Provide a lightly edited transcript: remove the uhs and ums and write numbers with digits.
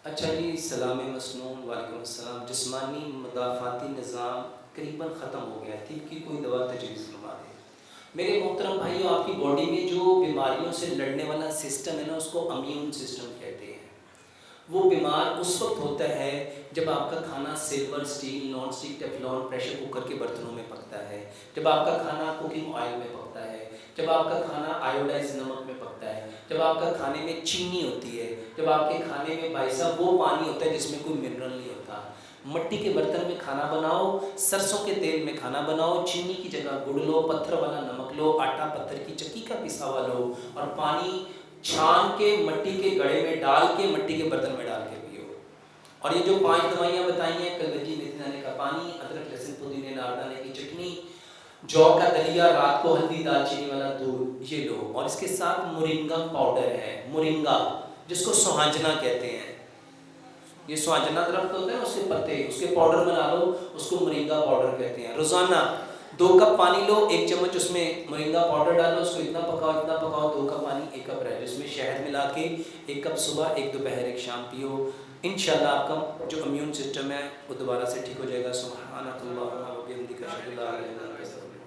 اچھا جی، سلام مسنون، وعلیکم السلام۔ جسمانی مدافعتی نظام قریباً ختم ہو گیا ہے، طب کی کوئی دوا تجویز فرما دیں۔ میرے محترم بھائیو، آپ کی باڈی میں جو بیماریوں سے لڑنے والا سسٹم ہے نا، اس کو امیون سسٹم کہتے ہیں۔ وہ بیمار اس وقت ہوتا ہے جب آپ کا کھانا silver, steel, non stick, Teflon, pressure cooker کے برتنوں میں پکتا ہے، جب آپ کا کھانا کوکنگ آئل میں پکتا ہے، جب آپ کا کھانا آیوڈائز نمک میں پکتا ہے، جب آپ کا کھانے میں چینی ہوتی ہے، جب آپ کے کھانے میں بھائی صاحب وہ پانی ہوتا ہے جس میں کوئی منرل نہیں ہوتا۔ مٹی کے برتن میں کھانا بناؤ، سرسوں کے تیل میں کھانا بناؤ، چینی کی جگہ گڑ لو، پتھر والا نمک لو، آٹا پتھر کی چکی کا پسا ہوا لو، اور پانی چھان کے مٹی کے گڑھے میں ڈال کے مٹی کے برتن میں ڈال کے پیو۔ اور یہ جو 5 دوائیاں بتائی ہیں، کلگی میتھی دانے کا پانی، ادرک لہسن پودینے ناردانے کی چٹنی، جو کا دلیا، رات کو ہلدی دال چینی والا دودھ، یہ لو۔ اور اس کے ساتھ مورنگا پاؤڈر ہے، مورنگا جس کو سہانجنا کہتے ہیں۔ یہ سہانجنا درخت ہوتا ہے، اس کے پتے، اس کے پاؤڈر بنا لو، اس کو مورنگا پاؤڈر کہتے ہیں۔ روزانہ 2 کپ پانی لو، 1 چمچ اس میں مورنگا پاؤڈر ڈالو، اس کو اتنا پکاؤ 2 کپ پانی 1 کپ رہ جس میں شہد ملا کے 1 کپ صبح، 1 دوپہر، 1 شام پیو۔ انشاءاللہ آپ کا جو امیون سسٹم ہے وہ دوبارہ سے ٹھیک ہو جائے گا۔ سبحانک اللہم و بحمدک، اشہد ان لا الہ الا انت۔